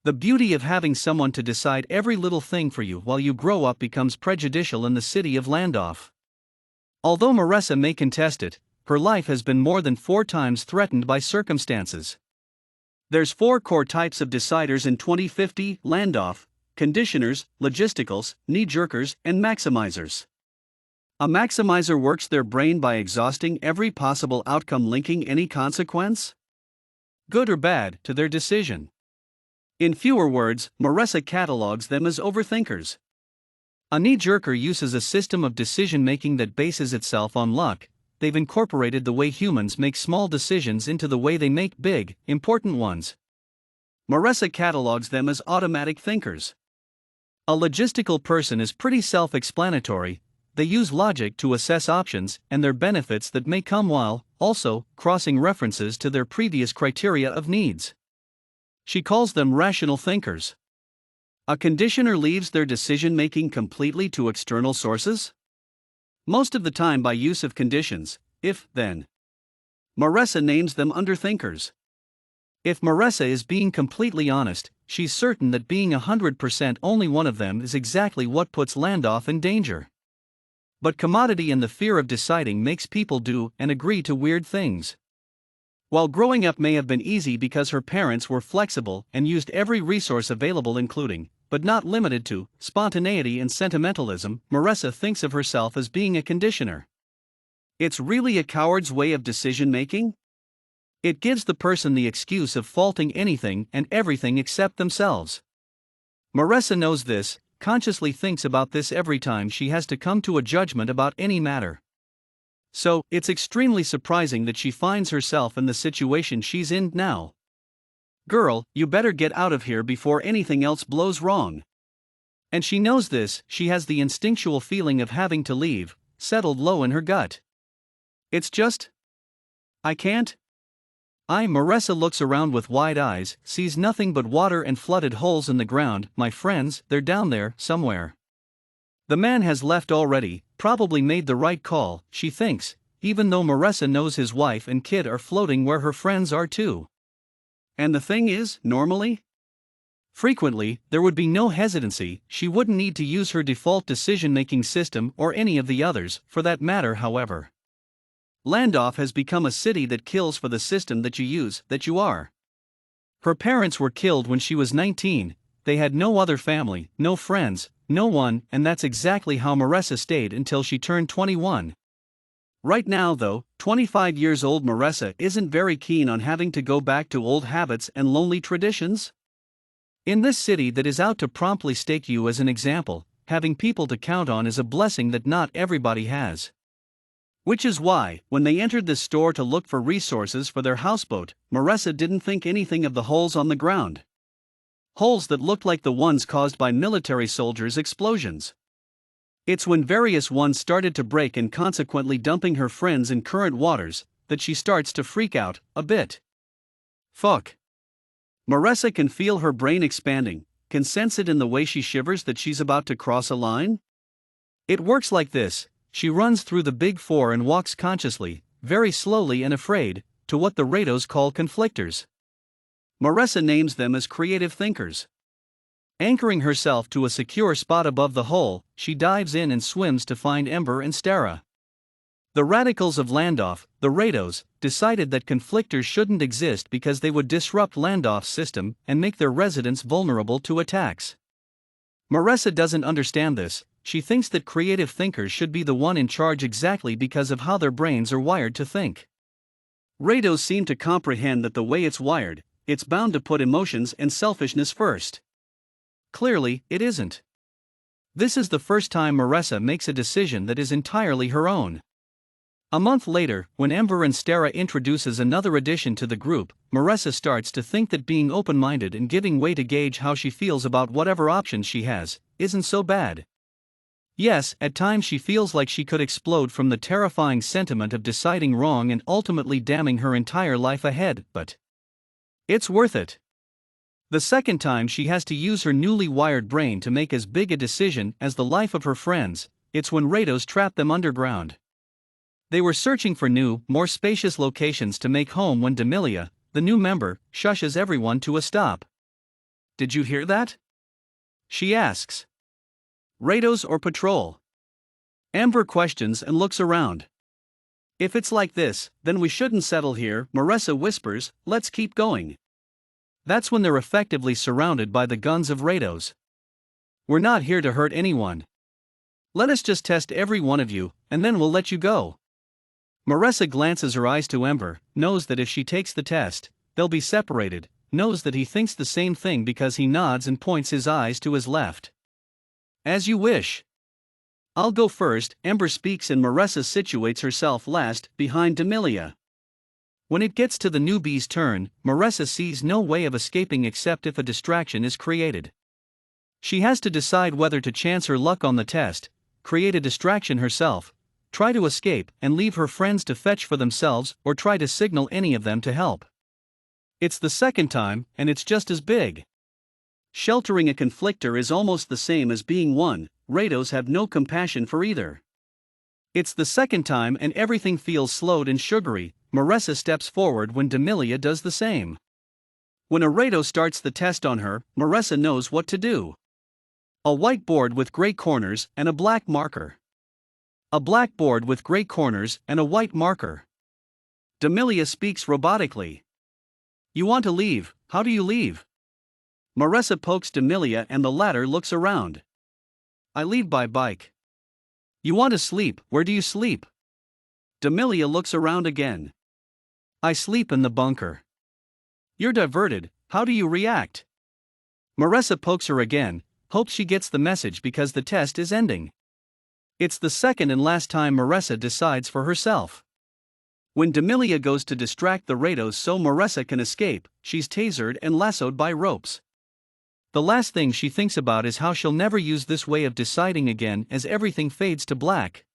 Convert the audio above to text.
The beauty of having someone to decide every little thing for you while you grow up becomes prejudicial in the city of Landorf. Although Maressa may contest it, her life has been more than 4 times threatened by circumstances. There's 4 core types of deciders in 2050 Landorf: conditioners, logisticals, knee-jerkers, and maximizers. A maximizer works their brain by exhausting every possible outcome linking any consequence, good or bad, to their decision. In fewer words, Maressa catalogs them as overthinkers. A knee-jerker uses a system of decision-making that bases itself on luck. They've incorporated the way humans make small decisions into the way they make big, important ones. Maressa catalogs them as automatic thinkers. A logistical person is pretty self-explanatory. They use logic to assess options and their benefits that may come while, also, crossing references to their previous criteria of needs. She calls them rational thinkers. A conditioner leaves their decision-making completely to external sources? Most of the time by use of conditions, if, then. Maressa names them underthinkers. If Maressa is being completely honest, she's certain that being 100% only one of them is exactly what puts Landorf in danger. But commodity and the fear of deciding makes people do and agree to weird things. While growing up may have been easy because her parents were flexible and used every resource available including, but not limited to, spontaneity and sentimentalism, Maressa thinks of herself as being a conditioner. It's really a coward's way of decision-making? It gives the person the excuse of faulting anything and everything except themselves. Maressa knows this, consciously thinks about this every time she has to come to a judgment about any matter. So, it's extremely surprising that she finds herself in the situation she's in now. Girl, you better get out of here before anything else blows wrong. And she knows this, she has the instinctual feeling of having to leave, settled low in her gut. It's just, I can't. Maressa looks around with wide eyes, sees nothing but water and flooded holes in the ground. My friends, they're down there, somewhere. The man has left already, probably made the right call, she thinks, even though Maressa knows his wife and kid are floating where her friends are too. And the thing is, normally? Frequently, there would be no hesitancy, she wouldn't need to use her default decision-making system or any of the others, for that matter however. Landorf has become a city that kills for the system that you use, that you are. Her parents were killed when she was 19, they had no other family, no friends, no one, and that's exactly how Maressa stayed until she turned 21. Right now though, 25 years old Maressa isn't very keen on having to go back to old habits and lonely traditions. In this city that is out to promptly stake you as an example, having people to count on is a blessing that not everybody has. Which is why, when they entered this store to look for resources for their houseboat, Maressa didn't think anything of the holes on the ground. Holes that looked like the ones caused by military soldiers' explosions. It's when various ones started to break and consequently dumping her friends in current waters, that she starts to freak out, a bit. Fuck. Maressa can feel her brain expanding, can sense it in the way she shivers that she's about to cross a line. It works like this. She runs through the Big Four and walks consciously, very slowly and afraid, to what the Rados call conflictors. Maressa names them as creative thinkers. Anchoring herself to a secure spot above the hole, she dives in and swims to find Ember and Stara. The radicals of Landorf, the Rados, decided that conflictors shouldn't exist because they would disrupt Landorf's system and make their residents vulnerable to attacks. Maressa doesn't understand this. She thinks that creative thinkers should be the one in charge exactly because of how their brains are wired to think. Rados seem to comprehend that the way it's wired, it's bound to put emotions and selfishness first. Clearly, it isn't. This is the first time Maressa makes a decision that is entirely her own. A month later, when Ember and Stara introduces another addition to the group, Maressa starts to think that being open-minded and giving way to gauge how she feels about whatever options she has, isn't so bad. Yes, at times she feels like she could explode from the terrifying sentiment of deciding wrong and ultimately damning her entire life ahead, but it's worth it. The second time she has to use her newly wired brain to make as big a decision as the life of her friends, it's when Rados trap them underground. They were searching for new, more spacious locations to make home when Demilia, the new member, shushes everyone to a stop. did you hear that? She asks. Rados or patrol? Amber questions and looks around. If it's like this, then we shouldn't settle here, Marissa whispers, let's keep going. That's when they're effectively surrounded by the guns of Rados. We're not here to hurt anyone. Let us just test every one of you, and then we'll let you go. Marissa glances her eyes to Ember, knows that if she takes the test, they'll be separated, knows that he thinks the same thing because he nods and points his eyes to his left. As you wish. I'll go first, Ember speaks and Marissa situates herself last, behind Demilia. When it gets to the newbie's turn, Marissa sees no way of escaping except if a distraction is created. She has to decide whether to chance her luck on the test, create a distraction herself, try to escape and leave her friends to fetch for themselves, or try to signal any of them to help. It's the second time, and it's just as big. Sheltering a conflictor is almost the same as being one. Rados have no compassion for either. It's the second time and everything feels slowed and sugary. Marissa steps forward when Demilia does the same. When a Rado starts the test on her, Marissa knows what to do. A white board with gray corners and a black marker. A black board with gray corners and a white marker. Demilia speaks robotically. You want to leave, how do you leave? Marissa pokes Demilia and the latter looks around. I leave by bike. You want to sleep, where do you sleep? Demilia looks around again. I sleep in the bunker. You're diverted, how do you react? Marissa pokes her again, hopes she gets the message because the test is ending. It's the second and last time Marissa decides for herself. When Demilia goes to distract the Rados so Marissa can escape, she's tasered and lassoed by ropes. The last thing she thinks about is how she'll never use this way of deciding again as everything fades to black.